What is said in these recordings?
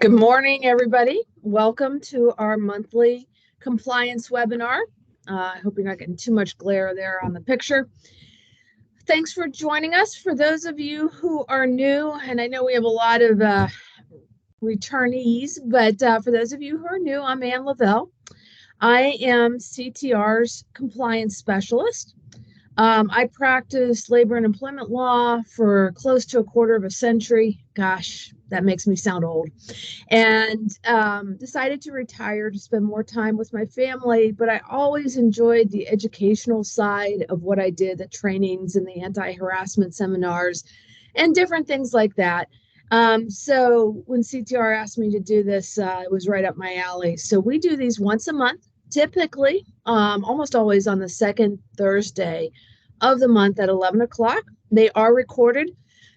Good morning, everybody. Welcome to our monthly compliance webinar. I hope you're not getting too much glare there on the picture. Thanks for joining us. For those of you who are new, and I know we have a lot of returnees, but for those of you who are new, I'm Ann Lavelle. I am CTR's compliance specialist. I practiced labor and employment law for close to a quarter of a century. Gosh, that makes me sound old. And decided to retire to spend more time with my family. But I always enjoyed the educational side of what I did, the trainings and the anti-harassment seminars and different things like that. So when CTR asked me to do this, it was right up my alley. So we do these once a month, typically, almost always on the second Thursday of the month at 11 o'clock. They are recorded.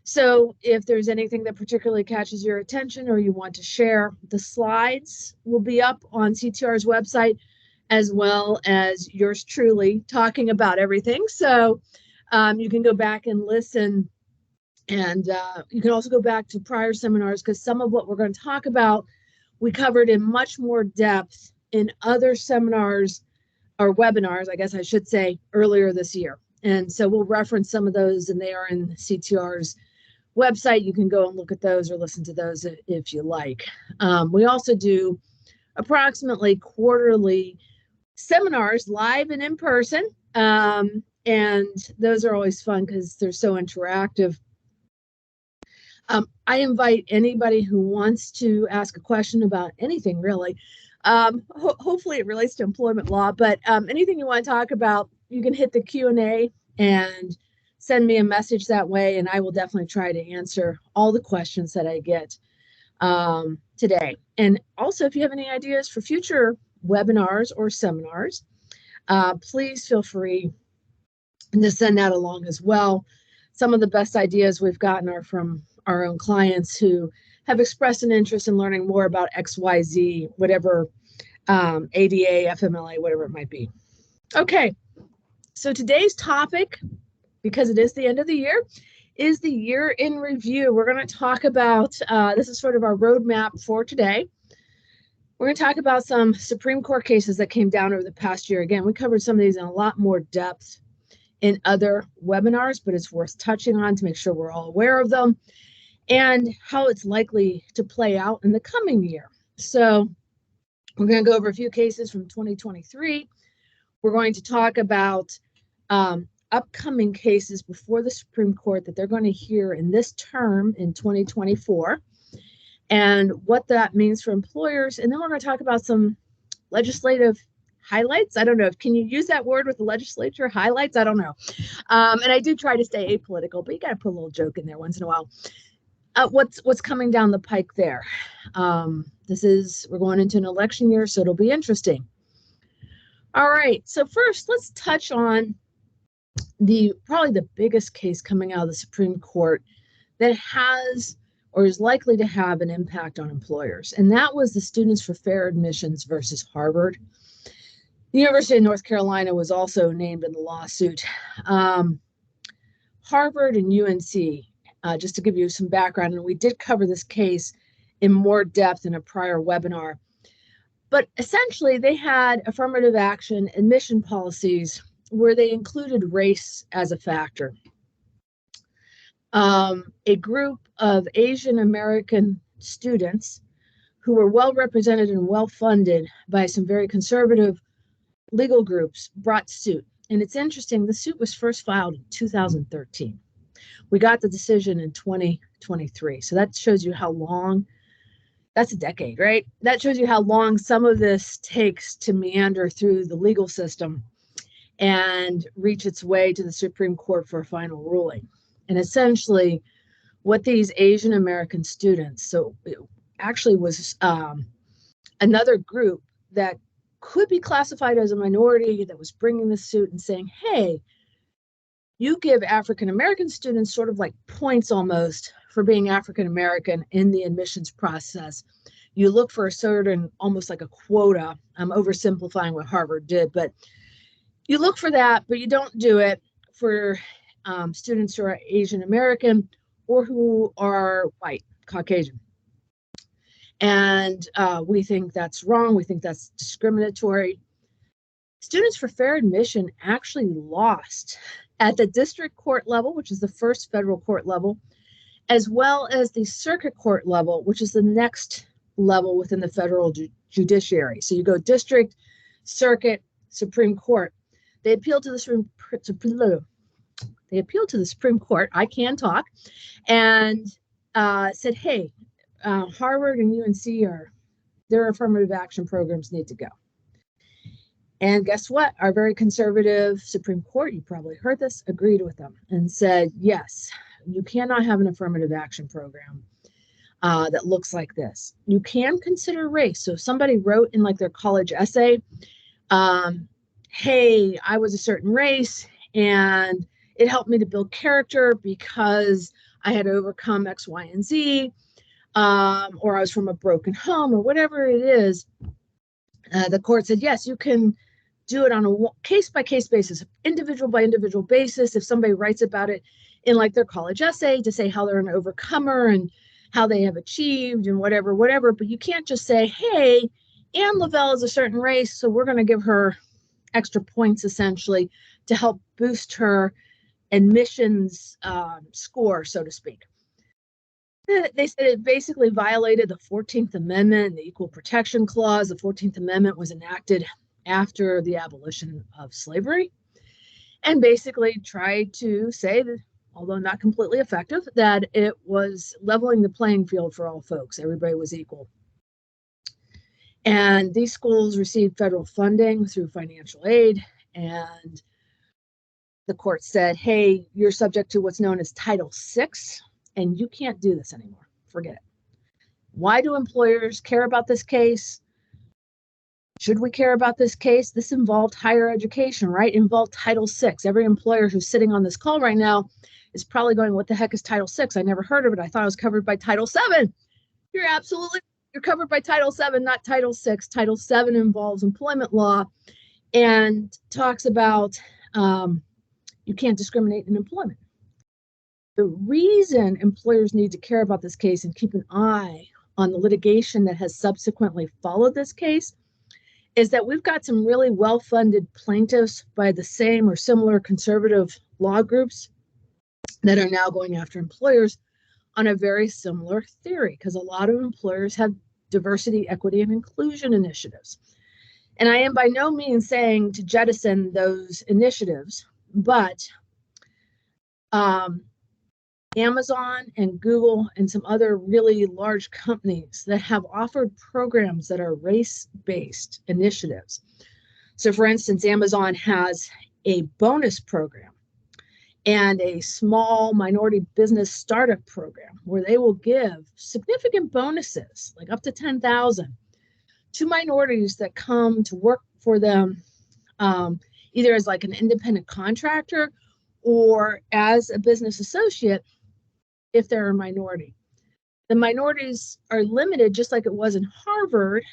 So if there's anything that particularly catches your attention or you want to share, the slides will be up on CTR's website, as well as yours truly talking about everything. So you can go back and listen. And you can also go back to prior seminars, because some of what we're going to talk about, we covered in much more depth in other seminars or webinars, I guess I should say, earlier this year. And so we'll reference some of those, and they are in CTR's website. You can go and look at those or listen to those if you like. We also do approximately quarterly seminars, live and in person. And those are always fun because they're so interactive. I invite anybody who wants to ask a question about anything, really. Hopefully it relates to employment law, but anything you want to talk about, you can hit the Q&A and send me a message that way, and I will definitely try to answer all the questions that I get today. And also, if you have any ideas for future webinars or seminars, please feel free to send that along as well. Some of the best ideas we've gotten are from our own clients who have expressed an interest in learning more about XYZ, whatever, ADA, FMLA, whatever it might be. Okay, so today's topic, because it is the end of the year, is the year in review. We're going to talk about, this is sort of our roadmap for today. We're going to talk about some Supreme Court cases that came down over the past year. Again, we covered some of these in a lot more depth in other webinars, but it's worth touching on to make sure we're all aware of them and how it's likely to play out in the coming year. So we're going to go over a few cases from 2023. We're going to talk about upcoming cases before the Supreme Court that they're going to hear in this term in 2024 and what that means for employers. And then we're going to talk about some legislative highlights. I don't know, can you use that word with the legislature? Highlights? I don't know. And I do try to stay apolitical, but you got to put a little joke in there once in a while. What's coming down the pike there? We're going into an election year, so it'll be interesting. All right, so first let's touch on probably the biggest case coming out of the Supreme Court that has or is likely to have an impact on employers. And that was the Students for Fair Admissions versus Harvard. The University of North Carolina was also named in the lawsuit. Harvard and UNC, just to give you some background, and we did cover this case in more depth in a prior webinar, but essentially they had affirmative action admission policies where they included race as a factor. A group of Asian American students who were well represented and well funded by some very conservative legal groups brought suit. And it's interesting, the suit was first filed in 2013. We got the decision in 2023. So that shows you how long, that's a decade, right? That shows you how long some of this takes to meander through the legal system and reach its way to the Supreme Court for a final ruling. And essentially what these Asian American students, so it actually was another group that could be classified as a minority that was bringing the suit and saying, hey, you give African American students sort of like points almost for being African American in the admissions process. You look for a certain, almost like a quota. I'm oversimplifying what Harvard did, but you look for that, but you don't do it for students who are Asian American or who are white, Caucasian. And we think that's wrong. We think that's discriminatory. Students for Fair Admission actually lost at the district court level, which is the first federal court level, as well as the circuit court level, which is the next level within the federal judiciary. So you go district, circuit, Supreme Court. They appealed to the Supreme Court. I can talk, and said, "Hey, Harvard and UNC their affirmative action programs need to go." And guess what? Our very conservative Supreme Court, you probably heard this, agreed with them and said, yes, you cannot have an affirmative action program that looks like this. You can consider race. So if somebody wrote in like their college essay, hey, I was a certain race and it helped me to build character because I had to overcome X, Y, and Z, or I was from a broken home, or whatever it is, the court said, yes, you can do it on a case-by-case basis, individual by individual basis. If somebody writes about it in like their college essay to say how they're an overcomer and how they have achieved and whatever, but you can't just say, hey, Anne Lavelle is a certain race, so we're going to give her extra points essentially to help boost her admissions score, so to speak. They said it basically violated the 14th Amendment, the Equal Protection Clause. The 14th Amendment was enacted after the abolition of slavery, and basically tried to say that, although not completely effective, that it was leveling the playing field for all folks. Everybody was equal. And these schools received federal funding through financial aid, and the court said, hey, you're subject to what's known as Title VI, and you can't do this anymore. Forget it. Why do employers care about this case? Should we care about this case? This involved higher education, right? It involved Title VI. Every employer who's sitting on this call right now is probably going, what the heck is Title VI? I never heard of it. I thought I was covered by Title VII. You're covered by Title VII, not Title VI. Title VII involves employment law and talks about you can't discriminate in employment. The reason employers need to care about this case and keep an eye on the litigation that has subsequently followed this case is that we've got some really well-funded plaintiffs by the same or similar conservative law groups that are now going after employers on a very similar theory, because a lot of employers have diversity, equity, and inclusion initiatives. And I am by no means saying to jettison those initiatives, but Amazon and Google and some other really large companies that have offered programs that are race-based initiatives. So for instance, Amazon has a bonus program and a small minority business startup program where they will give significant bonuses, like up to $10,000, to minorities that come to work for them, either as like an independent contractor or as a business associate if they're a minority. The minorities are limited, just like it was in Harvard,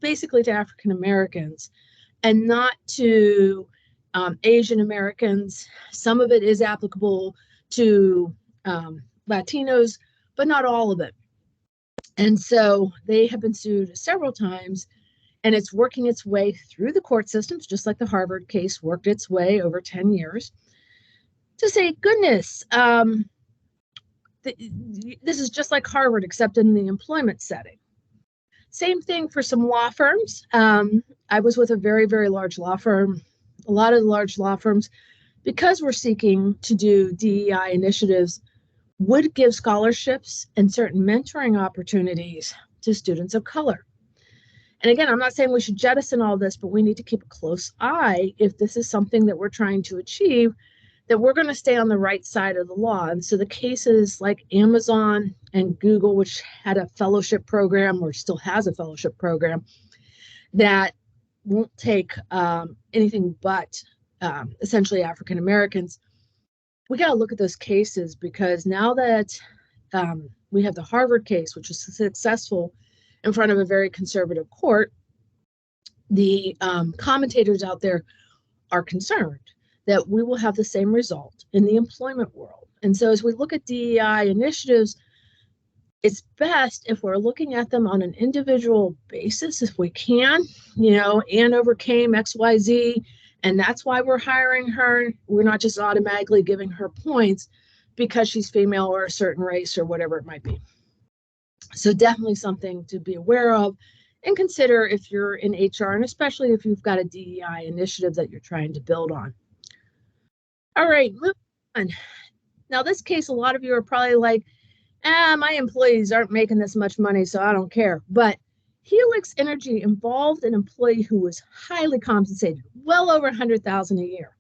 basically to African Americans and not to Asian Americans. Some of it is applicable to Latinos, but not all of it. And so they have been sued several times, and it's working its way through the court systems, just like the Harvard case worked its way over 10 years, to say, goodness, this is just like Harvard, except in the employment setting. Same thing for some law firms. I was with a very, very large law firm. A lot of the large law firms, because we're seeking to do DEI initiatives, would give scholarships and certain mentoring opportunities to students of color. And again, I'm not saying we should jettison all this, but we need to keep a close eye if this is something that we're trying to achieve, that we're going to stay on the right side of the law. And so the cases like Amazon and Google, which had a fellowship program or still has a fellowship program that won't take anything but essentially African Americans, we got to look at those cases, because now that we have the Harvard case, which was successful in front of a very conservative court, the commentators out there are concerned that we will have the same result in the employment world. And so as we look at DEI initiatives, it's best if we're looking at them on an individual basis, if we can. Anne overcame XYZ, and that's why we're hiring her. We're not just automatically giving her points because she's female or a certain race or whatever it might be. So definitely something to be aware of and consider if you're in HR, and especially if you've got a DEI initiative that you're trying to build on. All right, moving on. Now, this case, a lot of you are probably like, my employees aren't making this much money, so I don't care. But Helix Energy involved an employee who was highly compensated, well over $100,000 a year.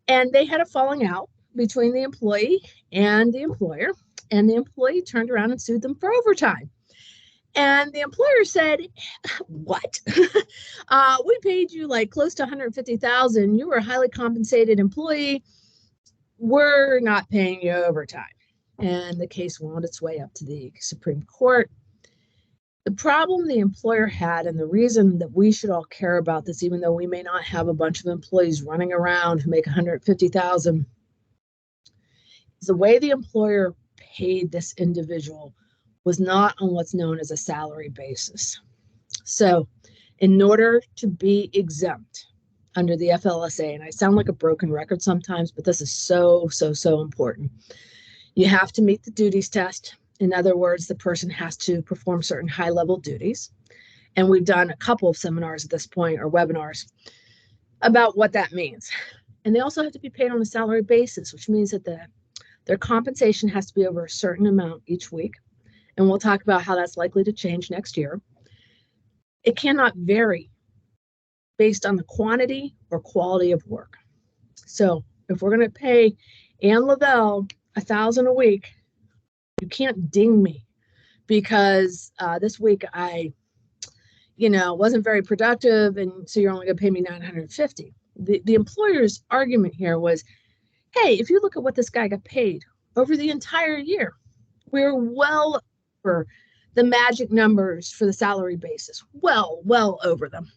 And they had a falling out between the employee and the employer, and the employee turned around and sued them for overtime. And the employer said, what? We paid you like close to $150,000. You were a highly compensated employee. We're not paying you overtime. And the case wound its way up to the Supreme Court. The problem the employer had, and the reason that we should all care about this, even though we may not have a bunch of employees running around who make $150,000, is the way the employer paid this individual was not on what's known as a salary basis. So in order to be exempt under the FLSA, and I sound like a broken record sometimes, but this is so important. You have to meet the duties test. In other words, the person has to perform certain high-level duties. And we've done a couple of seminars at this point, or webinars, about what that means. And they also have to be paid on a salary basis, which means that their compensation has to be over a certain amount each week. And we'll talk about how that's likely to change next year. It cannot vary based on the quantity or quality of work. So if we're going to pay Ann Lavelle $1,000 a week, you can't ding me because this week I, wasn't very productive, and so you're only going to pay me $950. The employer's argument here was, hey, if you look at what this guy got paid over the entire year, we're well over the magic numbers for the salary basis, well over them.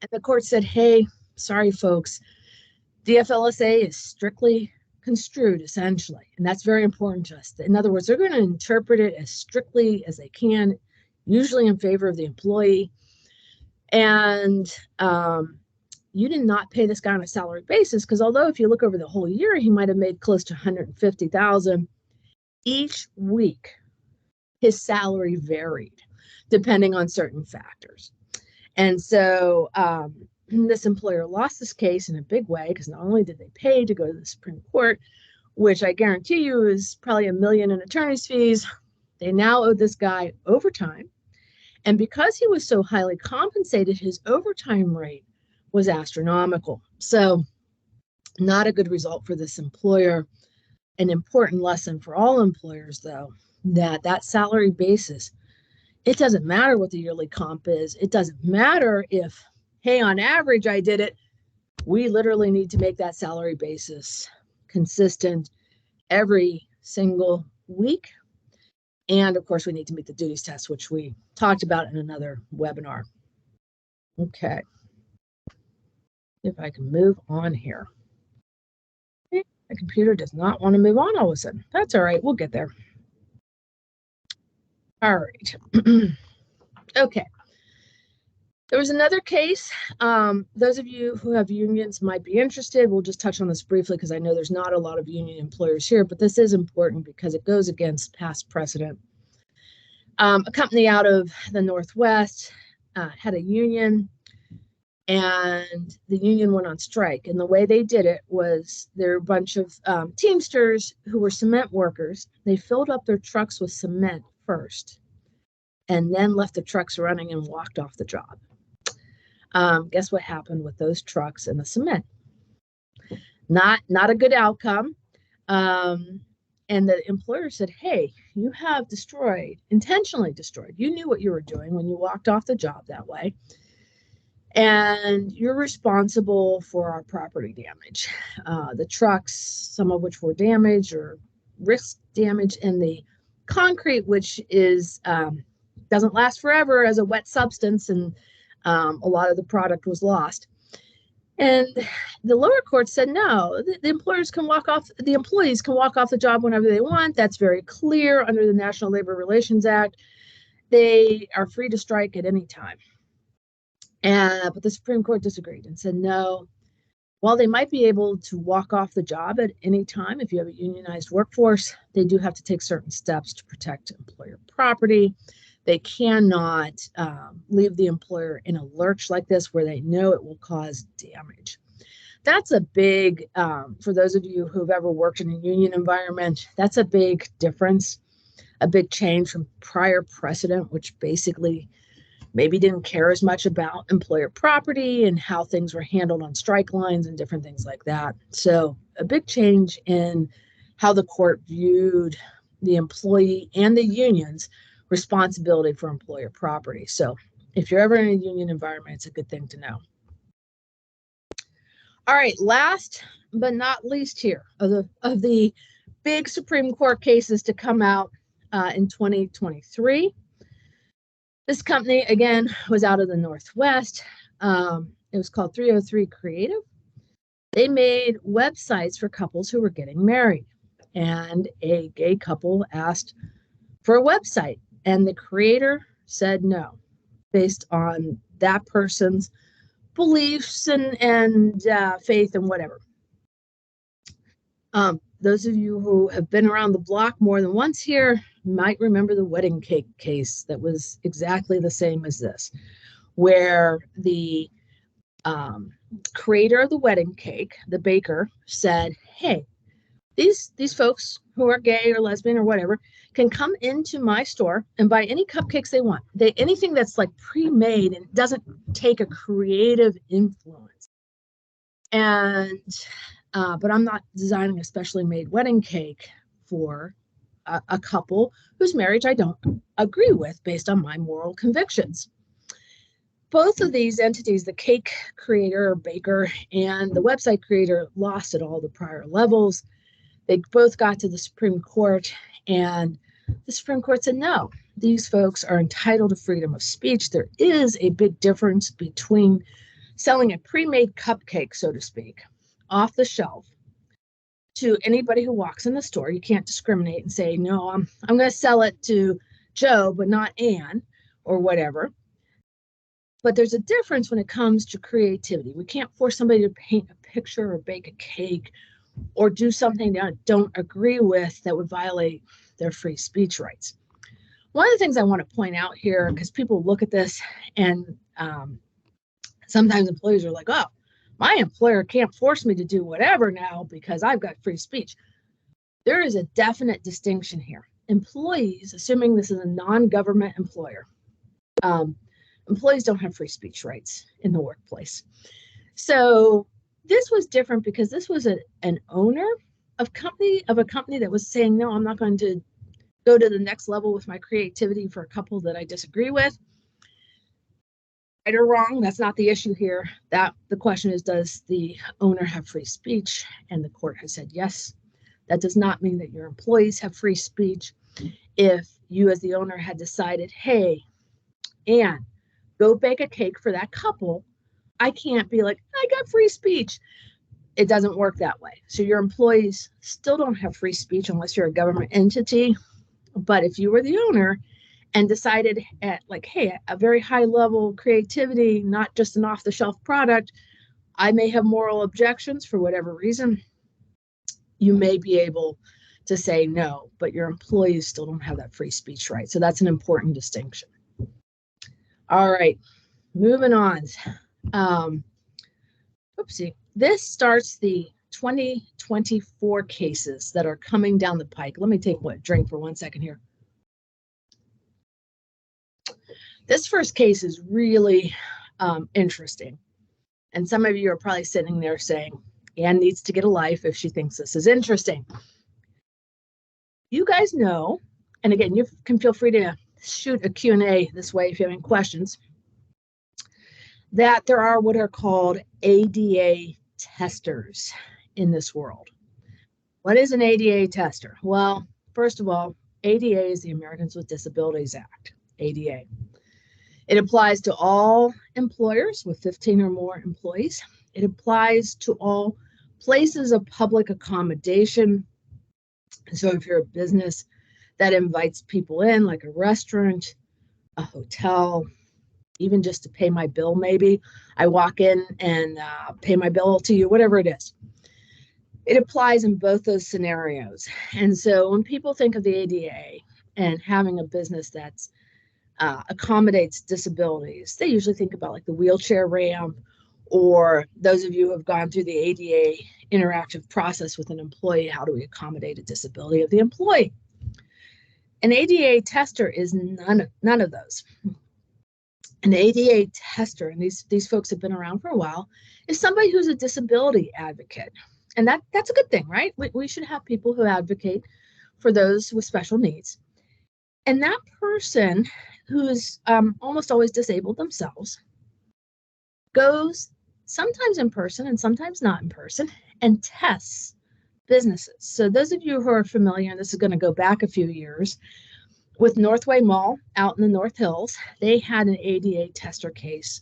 And the court said, hey, sorry, folks, the FLSA is strictly construed, essentially, and that's very important to us. In other words, they're going to interpret it as strictly as they can, usually in favor of the employee. And you did not pay this guy on a salary basis, because although if you look over the whole year, he might have made close to $150,000, each week his salary varied depending on certain factors. And so this employer lost this case in a big way, because not only did they pay to go to the Supreme Court, which I guarantee you is probably $1 million in attorney's fees, they now owe this guy overtime. And because he was so highly compensated, his overtime rate was astronomical. So not a good result for this employer. An important lesson for all employers, though, that salary basis, it doesn't matter what the yearly comp is. It doesn't matter if, hey, on average, I did it. We literally need to make that salary basis consistent every single week. And of course, we need to meet the duties test, which we talked about in another webinar. Okay. If I can move on here. Okay. The computer does not want to move on all of a sudden. That's all right. We'll get there. All right. Okay. There was another case. Those of you who have unions might be interested. We'll just touch on this briefly because I know there's not a lot of union employers here, but this is important because it goes against past precedent. A company out of the Northwest had a union, and the union went on strike. And the way they did it was there were a bunch of Teamsters who were cement workers. They filled up their trucks with cement first and then left the trucks running and walked off the job. Guess what happened with those trucks and the cement? Not a good outcome. And the employer said, hey, you have intentionally destroyed. You knew what you were doing when you walked off the job that way. And you're responsible for our property damage. The trucks, some of which were damaged or risk damage, and the concrete, which is doesn't last forever as a wet substance, and a lot of the product was lost. And the lower court said, no, the employees can walk off the job whenever they want. That's very clear under the National Labor Relations Act. They are free to strike at any time. But the Supreme Court disagreed and said, no, while they might be able to walk off the job at any time, if you have a unionized workforce, they do have to take certain steps to protect employer property. They cannot leave the employer in a lurch like this where they know it will cause damage. That's a big, for those of you who've ever worked in a union environment, that's a big difference, a big change from prior precedent, which basically maybe didn't care as much about employer property and how things were handled on strike lines and different things like that. So a big change in how the court viewed the employee and the union's responsibility for employer property. So if you're ever in a union environment, it's a good thing to know. All right, last but not least here of the big Supreme Court cases to come out in 2023. This company, again, was out of the Northwest. It was called 303 Creative. They made websites for couples who were getting married. And a gay couple asked for a website. And the creator said no, based on that person's beliefs and faith and whatever. Those of you who have been around the block more than once here might remember the wedding cake case that was exactly the same as this, where the creator of the wedding cake, the baker, said, hey, these folks who are gay or lesbian or whatever can come into my store and buy any cupcakes they want. Anything that's like pre-made and doesn't take a creative influence. And but I'm not designing a specially made wedding cake for a couple whose marriage I don't agree with based on my moral convictions. Both of these entities, the cake creator or baker and the website creator, lost at all the prior levels. They both got to the Supreme Court, and the Supreme Court said, no, these folks are entitled to freedom of speech. There is a big difference between selling a pre-made cupcake, so to speak, off the shelf to anybody who walks in the store. You can't discriminate and say, no, I'm going to sell it to Joe, but not Ann or whatever. But there's a difference when it comes to creativity. We can't force somebody to paint a picture or bake a cake or do something they don't agree with that would violate their free speech rights. One of the things I want to point out here, because people look at this and sometimes employees are like, oh, my employer can't force me to do whatever now because I've got free speech. There is a definite distinction here. Employees, assuming this is a non-government employer, employees don't have free speech rights in the workplace. So this was different because this was an owner of a company that was saying, no, I'm not going to go to the next level with my creativity for a couple that I disagree with. Right or wrong, that's not the issue here. The question is, does the owner have free speech? And the court has said yes. That does not mean that your employees have free speech. If you as the owner had decided, hey, Ann, go bake a cake for that couple, I can't be like, I got free speech. It doesn't work that way. So your employees still don't have free speech unless you're a government entity. But if you were the owner and decided at like, hey, a very high level creativity, not just an off the shelf product, I may have moral objections for whatever reason, you may be able to say no, but your employees still don't have that free speech right. So that's an important distinction. All right, moving on. Oopsie. This starts the 2024 cases that are coming down the pike. Let me take a drink for 1 second here. This first case is really interesting. And some of you are probably sitting there saying, Ann needs to get a life if she thinks this is interesting. You guys know, and again, you can feel free to shoot a Q&A this way if you have any questions, that there are what are called ADA testers in this world. What is an ADA tester? Well, first of all, ADA is the Americans with Disabilities Act, ADA. It applies to all employers with 15 or more employees. It applies to all places of public accommodation. So if you're a business that invites people in, like a restaurant, a hotel, even just to pay my bill, maybe I walk in and pay my bill to you, whatever it is. It applies in both those scenarios. And so when people think of the ADA and having a business that's accommodates disabilities, they usually think about like the wheelchair ramp, or those of you who have gone through the ADA interactive process with an employee, how do we accommodate a disability of the employee? An ADA tester is none of those. An ADA tester, and these folks have been around for a while, is somebody who's a disability advocate. And that's a good thing, right? We should have people who advocate for those with special needs. And that person who's almost always disabled themselves goes sometimes in person and sometimes not in person and tests businesses. So those of you who are familiar, and this is going to go back a few years, with Northway Mall out in the North Hills, they had an ADA tester case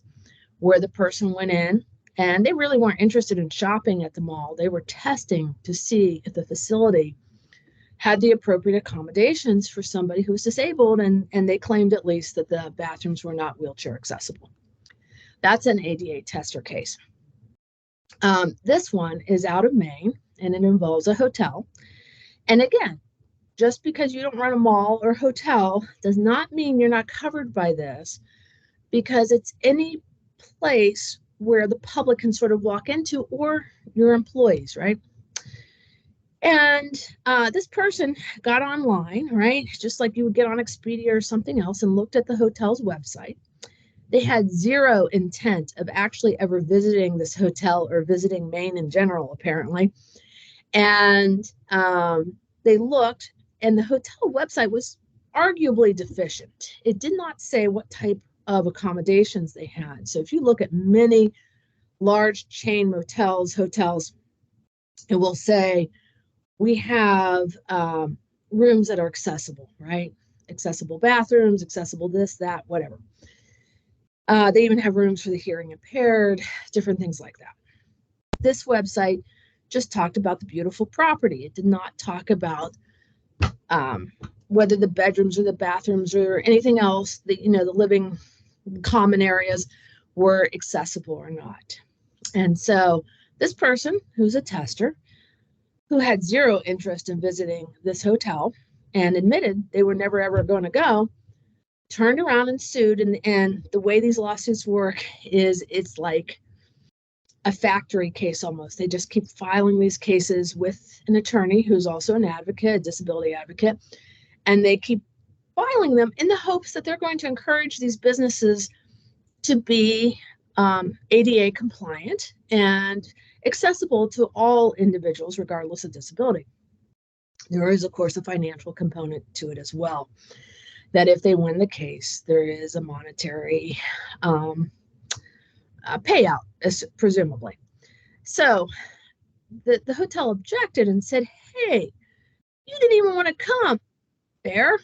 where the person went in and they really weren't interested in shopping at the mall. They were testing to see if the facility had the appropriate accommodations for somebody who's disabled, and they claimed at least that the bathrooms were not wheelchair accessible. That's an ADA tester case. This one is out of Maine, and it involves a hotel. And again, just because you don't run a mall or hotel does not mean you're not covered by this, because it's any place where the public can sort of walk into, or your employees, right? And this person got online, right? Just like you would get on Expedia or something else, and looked at the hotel's website. They had zero intent of actually ever visiting this hotel or visiting Maine in general, apparently. And they looked, and the hotel website was arguably deficient. It did not say what type of accommodations they had. So if you look at many large chain motels, hotels, it will say, we have rooms that are accessible, right? Accessible bathrooms, accessible this, that, whatever. They even have rooms for the hearing impaired, different things like that. This website just talked about the beautiful property. It did not talk about whether the bedrooms or the bathrooms or anything else, the living common areas were accessible or not. And so this person, who's a tester, who had zero interest in visiting this hotel and admitted they were never ever going to go, turned around and sued. And the way these lawsuits work is it's like a factory case almost. They just keep filing these cases with an attorney who's also an advocate, a disability advocate, and they keep filing them in the hopes that they're going to encourage these businesses to be ADA compliant and accessible to all individuals regardless of disability. There is, of course, a financial component to it as well, that if they win the case, there is a monetary payout, presumably. So the hotel objected and said, hey, you didn't even want to come there.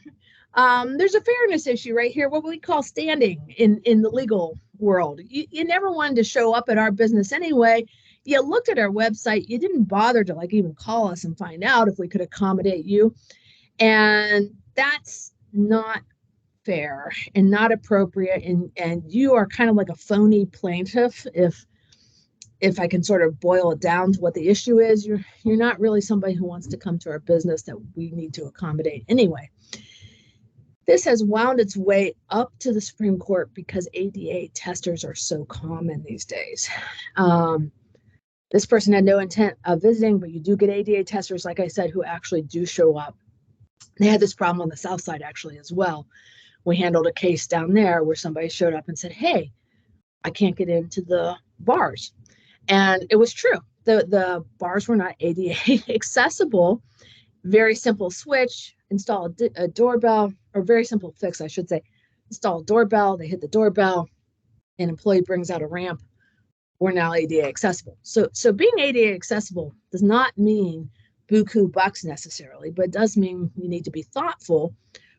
There's a fairness issue right here, what we call standing in the legal world. You never wanted to show up at our business anyway. You looked at our website. You didn't bother to even call us and find out if we could accommodate you. And that's not fair and not appropriate. And you are kind of like a phony plaintiff, if I can sort of boil it down to what the issue is. You're not really somebody who wants to come to our business that we need to accommodate anyway. This has wound its way up to the Supreme Court because ADA testers are so common these days. This person had no intent of visiting, but you do get ADA testers, like I said, who actually do show up. They had this problem on the South Side actually as well. We handled a case down there where somebody showed up and said, hey, I can't get into the bars. And it was true. The bars were not ADA accessible. Very simple switch, install a doorbell, or very simple fix, I should say. Install a doorbell, they hit the doorbell, an employee brings out a ramp. We're now ADA accessible. So being ADA accessible does not mean buku bucks necessarily, but it does mean you need to be thoughtful,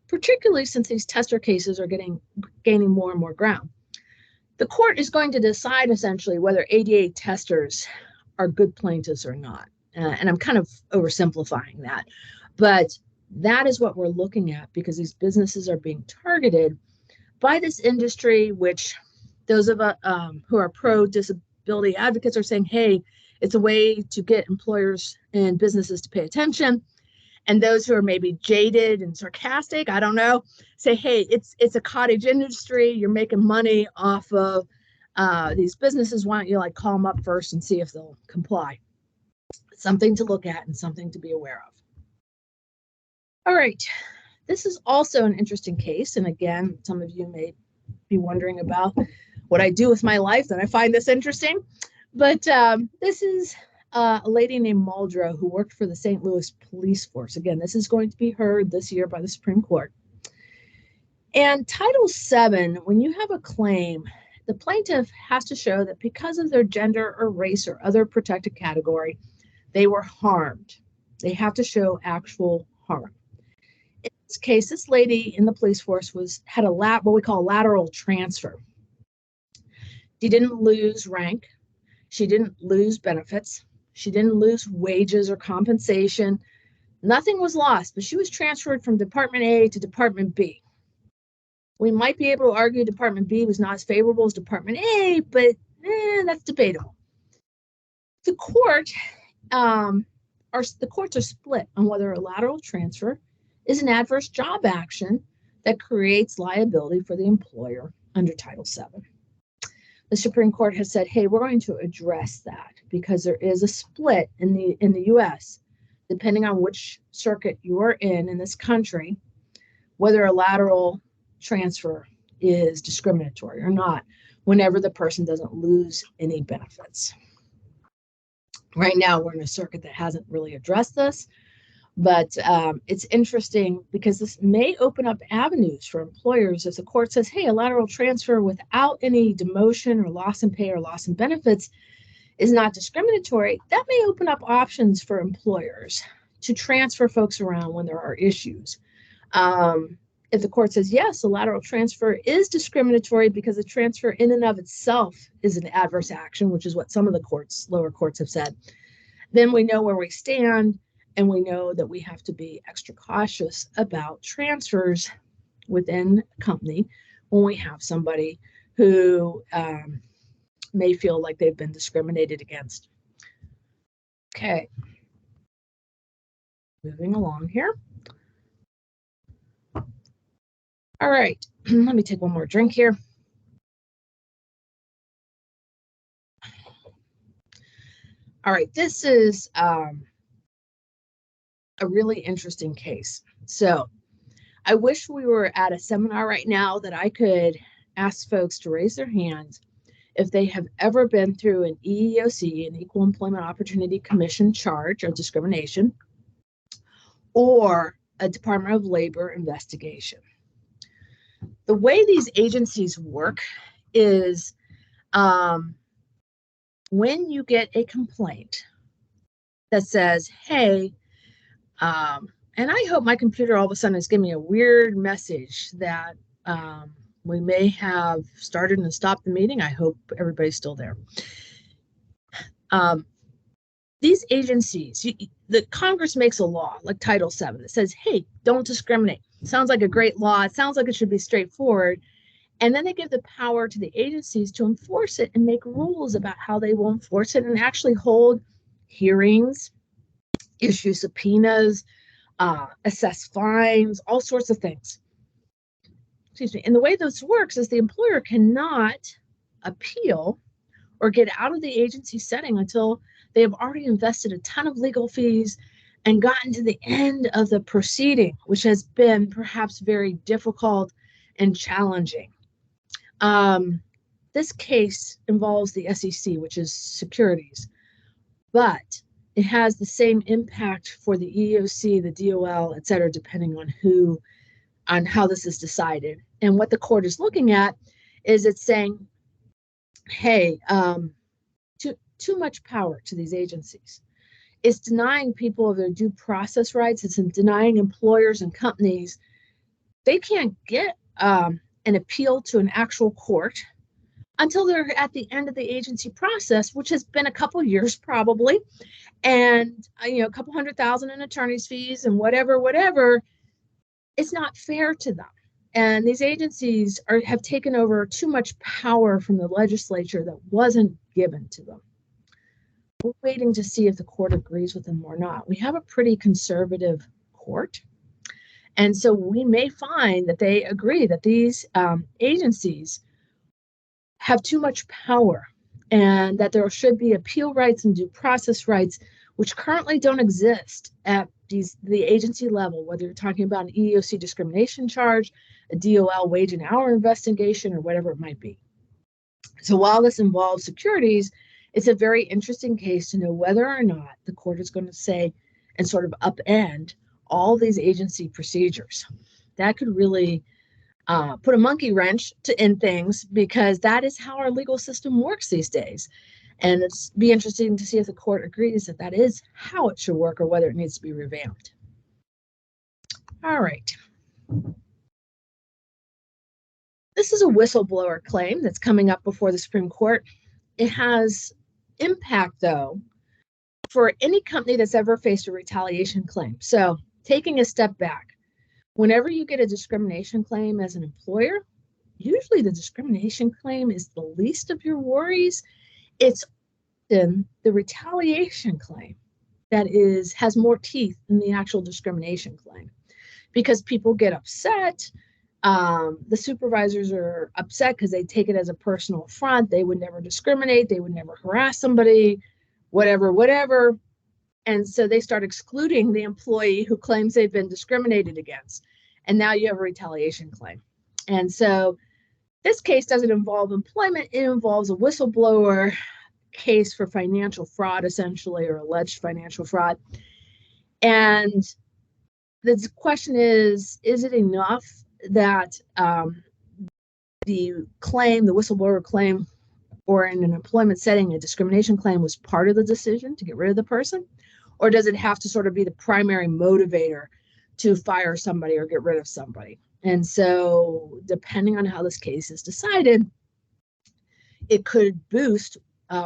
particularly since these tester cases are gaining more and more ground. The court is going to decide essentially whether ADA testers are good plaintiffs or not. And I'm kind of oversimplifying that, but that is what we're looking at, because these businesses are being targeted by this industry, which those of us who are pro-disability advocates are saying, hey, it's a way to get employers and businesses to pay attention. And those who are maybe jaded and sarcastic, I don't know, say, hey, it's a cottage industry. You're making money off of these businesses. Why don't you like call them up first and see if they'll comply? Something to look at and something to be aware of. All right. This is also an interesting case. And again, some of you may be wondering about what I do with my life, that I find this interesting. But this is a lady named Muldrow who worked for the St. Louis Police Force. Again, this is going to be heard this year by the Supreme Court. And Title VII, when you have a claim, the plaintiff has to show that because of their gender or race or other protected category, they were harmed. They have to show actual harm. In this case, this lady in the police force had what we call lateral transfer. She didn't lose rank. She didn't lose benefits. She didn't lose wages or compensation. Nothing was lost, but she was transferred from Department A to Department B. We might be able to argue Department B was not as favorable as Department A, but that's debatable. The courts are split on whether a lateral transfer is an adverse job action that creates liability for the employer under Title VII. The Supreme Court has said, hey, we're going to address that because there is a split in the U.S., depending on which circuit you are in this country, whether a lateral transfer is discriminatory or not, whenever the person doesn't lose any benefits. Right now, we're in a circuit that hasn't really addressed this, but it's interesting because this may open up avenues for employers if the court says, hey, a lateral transfer without any demotion or loss in pay or loss in benefits is not discriminatory. That may open up options for employers to transfer folks around when there are issues. If the court says, yes, a lateral transfer is discriminatory because the transfer in and of itself is an adverse action, which is what some of the lower courts have said, then we know where we stand. And we know that we have to be extra cautious about transfers within a company when we have somebody who may feel like they've been discriminated against. Okay. Moving along here. All right. Let me take one more drink here. All right. This is a really interesting case. So I wish we were at a seminar right now that I could ask folks to raise their hands if they have ever been through an EEOC, an Equal Employment Opportunity Commission charge of discrimination, or a Department of Labor investigation. The way these agencies work is when you get a complaint that says, hey, and I hope my computer all of a sudden is giving me a weird message that we may have started and stopped the meeting. I hope everybody's still there. These agencies, the Congress makes a law like Title VII that says, hey, don't discriminate. It sounds like a great law. It sounds like it should be straightforward. And then they give the power to the agencies to enforce it and make rules about how they will enforce it and actually hold hearings, issue subpoenas, assess fines, all sorts of things. Excuse me. And the way this works is the employer cannot appeal or get out of the agency setting until they have already invested a ton of legal fees and gotten to the end of the proceeding, which has been perhaps very difficult and challenging. This case involves the SEC, which is securities, but it has the same impact for the EEOC, the DOL, et cetera, depending on how this is decided. And what the court is looking at is it's saying, hey, too much power to these agencies. It's denying people of their due process rights. It's denying employers and companies. They can't get an appeal to an actual court until they're at the end of the agency process, which has been a couple years probably, and a couple $100,000 in attorney's fees and whatever. It's not fair to them. And these agencies have taken over too much power from the legislature that wasn't given to them. We're waiting to see if the court agrees with them or not. We have a pretty conservative court. And so we may find that they agree that these agencies have too much power and that there should be appeal rights and due process rights, which currently don't exist at the agency level, whether you're talking about an EEOC discrimination charge, a DOL wage and hour investigation, or whatever it might be. So while this involves securities, it's a very interesting case to know whether or not the court is going to say and sort of upend all these agency procedures. That could really put a monkey wrench in things, because that is how our legal system works these days. And it's be interesting to see if the court agrees that that is how it should work or whether it needs to be revamped. All right. This is a whistleblower claim that's coming up before the Supreme Court. It has impact, though, for any company that's ever faced a retaliation claim. So taking a step back, whenever you get a discrimination claim as an employer, usually the discrimination claim is the least of your worries. It's often the retaliation claim that has more teeth than the actual discrimination claim, because people get upset. The supervisors are upset because they take it as a personal affront. They would never discriminate. They would never harass somebody, whatever. And so they start excluding the employee who claims they've been discriminated against. And now you have a retaliation claim. And so this case doesn't involve employment. It involves a whistleblower case for financial fraud, essentially, or alleged financial fraud. And the question is it enough that the whistleblower claim, or in an employment setting, a discrimination claim, was part of the decision to get rid of the person? Or does it have to sort of be the primary motivator to fire somebody or get rid of somebody? And so depending on how this case is decided, it could boost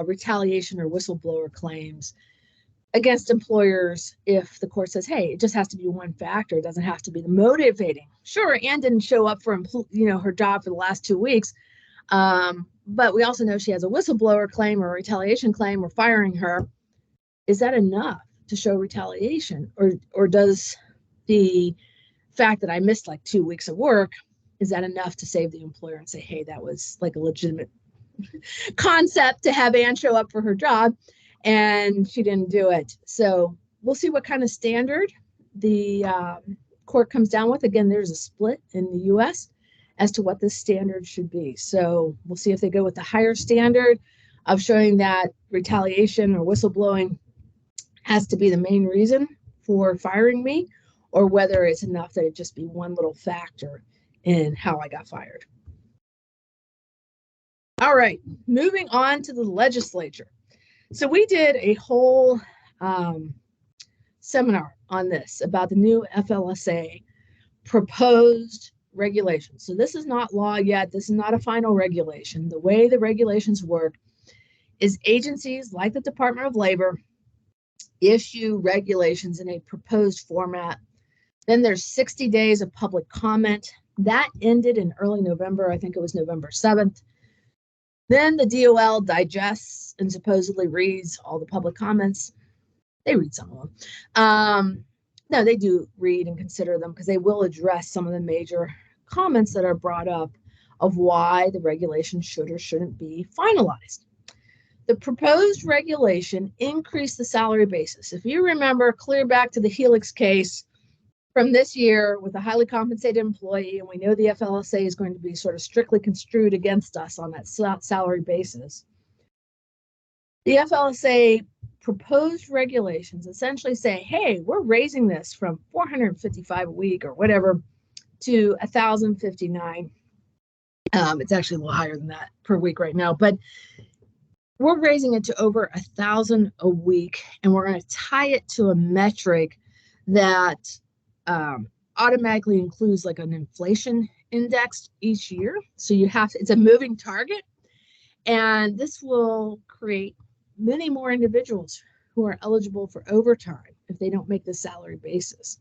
retaliation or whistleblower claims against employers if the court says, hey, it just has to be one factor. It doesn't have to be the motivating. Sure, Ann didn't show up for her job for the last 2 weeks, but we also know she has a whistleblower claim or a retaliation claim. We're firing her. Is that enough to show retaliation? Or does the fact that I missed like 2 weeks of work, is that enough to save the employer and say, hey, that was like a legitimate concept to have Ann show up for her job and she didn't do it? So we'll see what kind of standard the court comes down with. Again, there's a split in the US as to what this standard should be. So we'll see if they go with the higher standard of showing that retaliation or whistleblowing has to be the main reason for firing me, or whether it's enough that it just be one little factor in how I got fired. All right, moving on to the legislature. So we did a whole seminar on this about the new FLSA proposed regulations. So this is not law yet. This is not a final regulation. The way the regulations work is agencies like the Department of Labor issue regulations in a proposed format. Then there's 60 days of public comment. That ended in early November. I think it was November 7th. Then the DOL digests and supposedly reads all the public comments. They read some of them. No, they do read and consider them, because they will address some of the major comments that are brought up of why the regulation should or shouldn't be finalized. The proposed regulation increased the salary basis. If you remember, clear back to the Helix case from this year with a highly compensated employee, and we know the FLSA is going to be sort of strictly construed against us on that salary basis. The FLSA proposed regulations essentially say, hey, we're raising this from $455 a week or whatever to $1,059. It's actually a little higher than that per week right now, but we're raising it to over $1,000 a week, and we're going to tie it to a metric that automatically includes like an inflation index each year. So you have to, it's a moving target. And this will create many more individuals who are eligible for overtime if they don't make the salary basis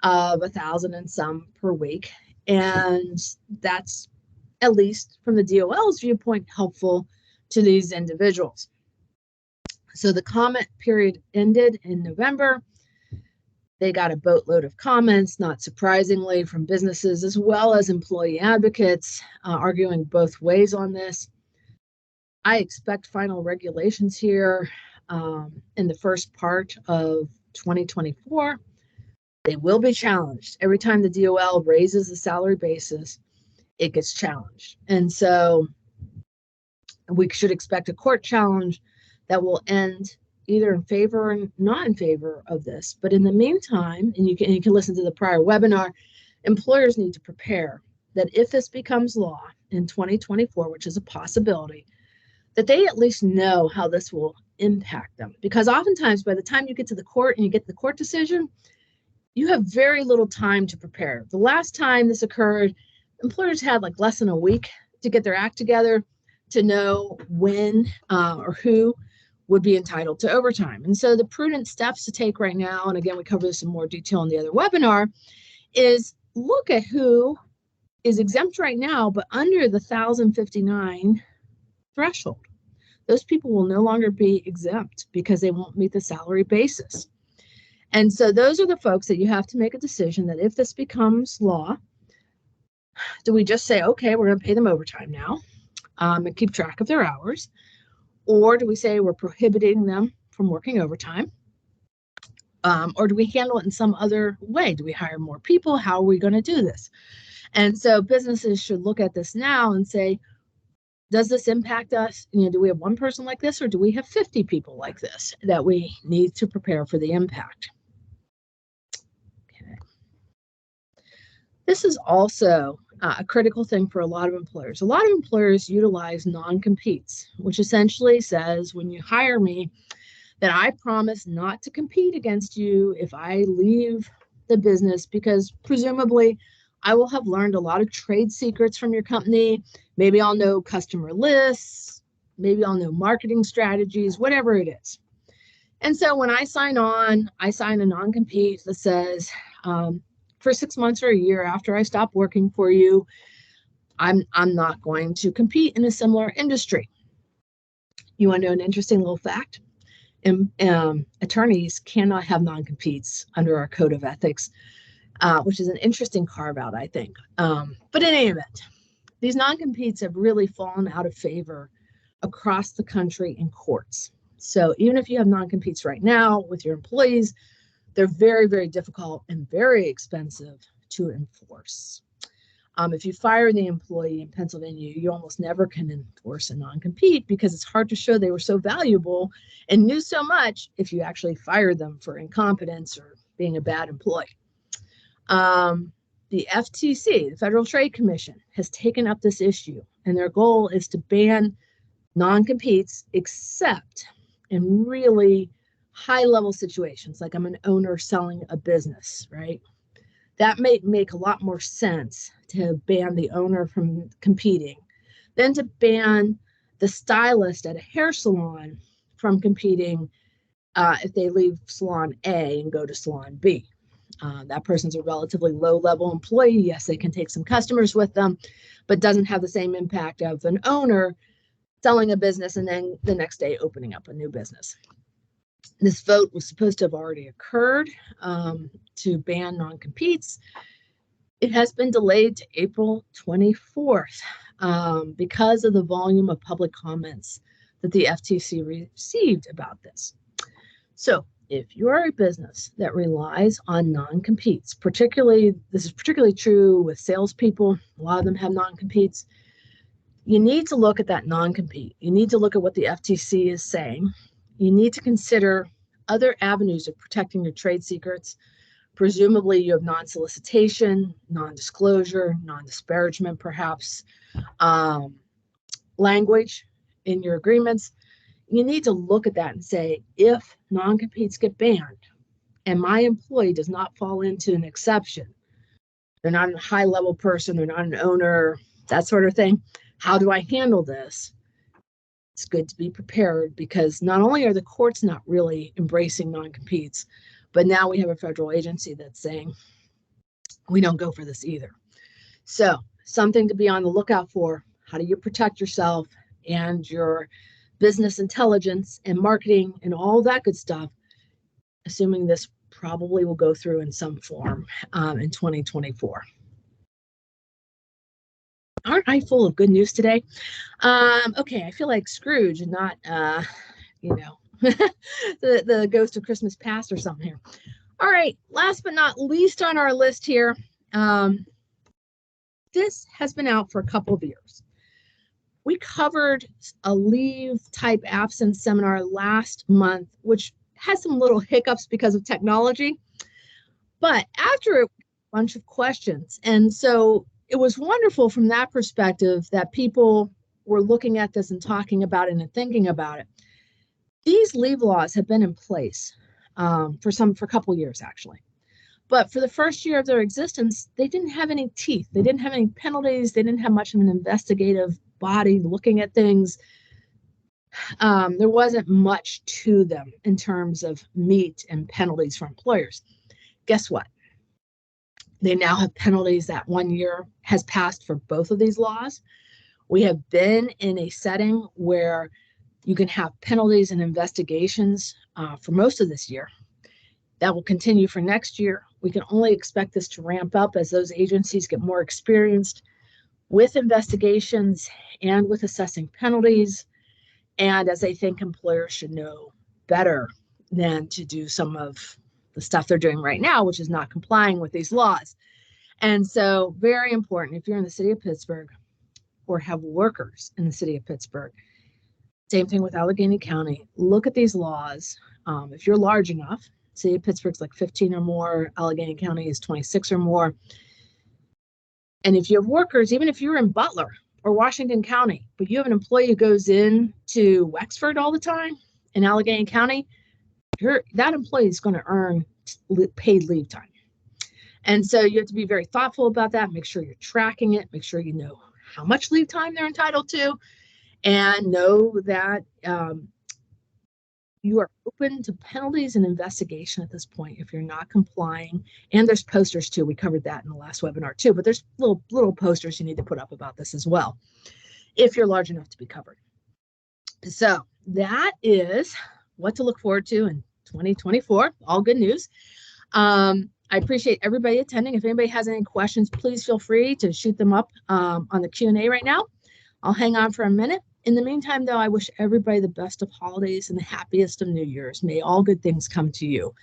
of 1,000 and some per week. And that's, at least from the DOL's viewpoint, helpful to these individuals. So the comment period ended in November. They got a boatload of comments, not surprisingly, from businesses as well as employee advocates, arguing both ways on this. I expect final regulations here in the first part of 2024. They will be challenged. Every time the DOL raises the salary basis, it gets challenged. And so we should expect a court challenge that will end either in favor or not in favor of this. But in the meantime, and you can listen to the prior webinar, employers need to prepare that if this becomes law in 2024, which is a possibility, that they at least know how this will impact them. Because oftentimes by the time you get to the court and you get the court decision, you have very little time to prepare. The last time this occurred, employers had like less than a week to get their act together to know when or who would be entitled to overtime. And so the prudent steps to take right now, and again, we cover this in more detail in the other webinar, is look at who is exempt right now, but under the 1,059 threshold. Those people will no longer be exempt because they won't meet the salary basis. And so those are the folks that you have to make a decision that if this becomes law, do we just say, okay, we're going to pay them overtime now and keep track of their hours? Or do we say we're prohibiting them from working overtime? Or do we handle it in some other way? Do we hire more people? How are we going to do this? And so businesses should look at this now and say, does this impact us? Do we have one person like this, or do we have 50 people like this that we need to prepare for the impact? Okay. This is also a critical thing for a lot of employers. A lot of employers utilize non-competes, which essentially says when you hire me, that I promise not to compete against you if I leave the business, because presumably I will have learned a lot of trade secrets from your company. Maybe I'll know customer lists, maybe I'll know marketing strategies, whatever it is. And so when I sign on, I sign a non-compete that says, for 6 months or a year after I stop working for you, I'm not going to compete in a similar industry. You want to know an interesting little fact? Attorneys cannot have non-competes under our code of ethics, which is an interesting carve-out, I think. But in any event, these non-competes have really fallen out of favor across the country in courts. So even if you have non-competes right now with your employees, they're very, very difficult and very expensive to enforce. If you fire the employee in Pennsylvania, you almost never can enforce a non-compete because it's hard to show they were so valuable and knew so much if you actually fired them for incompetence or being a bad employee. The FTC, the Federal Trade Commission, has taken up this issue, and their goal is to ban non-competes except in really high-level situations, like I'm an owner selling a business, right? That may make a lot more sense to ban the owner from competing than to ban the stylist at a hair salon from competing if they leave salon A and go to salon B. That person's a relatively low-level employee. Yes, they can take some customers with them, but doesn't have the same impact of an owner selling a business and then the next day opening up a new business. This vote was supposed to have already occurred to ban non-competes. It has been delayed to April 24th because of the volume of public comments that the FTC received about this. So if you are a business that relies on non-competes, this is particularly true with salespeople, a lot of them have non-competes, you need to look at that non-compete. You need to look at what the FTC is saying. You need to consider other avenues of protecting your trade secrets. Presumably you have non-solicitation, non-disclosure, non-disparagement, perhaps, language in your agreements. You need to look at that and say, if non-competes get banned and my employee does not fall into an exception, they're not a high-level person, they're not an owner, that sort of thing, how do I handle this it's good to be prepared, because not only are the courts not really embracing non-competes, but now we have a federal agency that's saying we don't go for this either. So something to be on the lookout for. How do you protect yourself and your business intelligence and marketing and all that good stuff, assuming this probably will go through in some form in 2024. Aren't I full of good news today? Okay, I feel like Scrooge and not, the ghost of Christmas past or something here. All right, last but not least on our list here, this has been out for a couple of years. We covered a leave type absence seminar last month, which has some little hiccups because of technology, but after a bunch of questions. And so it was wonderful from that perspective that people were looking at this and talking about it and thinking about it. These leave laws have been in place for a couple years, actually. But for the first year of their existence, they didn't have any teeth. They didn't have any penalties. They didn't have much of an investigative body looking at things. There wasn't much to them in terms of meat and penalties for employers. Guess what? They now have penalties. That 1 year has passed for both of these laws. We have been in a setting where you can have penalties and investigations for most of this year. That will continue for next year. We can only expect this to ramp up as those agencies get more experienced with investigations and with assessing penalties, and as they think employers should know better than to do some of the stuff they're doing right now, which is not complying with these laws. And so very important, if you're in the city of Pittsburgh or have workers in the city of Pittsburgh, same thing with Allegheny County, look at these laws. If you're large enough, city of Pittsburgh's like 15 or more, Allegheny County is 26 or more. And if you have workers, even if you're in Butler or Washington County, but you have an employee who goes in to Wexford all the time in Allegheny County, that employee is going to earn paid leave time. And so you have to be very thoughtful about that. Make sure you're tracking it. Make sure you know how much leave time they're entitled to, and know that you are open to penalties and investigation at this point if you're not complying. And there's posters too. We covered that in the last webinar too, but there's little posters you need to put up about this as well, if you're large enough to be covered. So that is what to look forward to in 2024. All good news. I appreciate everybody attending. If anybody has any questions, please feel free to shoot them up on the Q&A right now. I'll hang on for a minute. In the meantime, though, I wish everybody the best of holidays and the happiest of New Year's. May all good things come to you.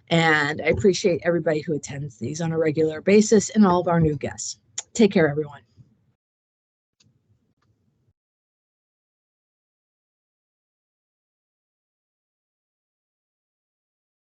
And I appreciate everybody who attends these on a regular basis and all of our new guests. Take care, everyone.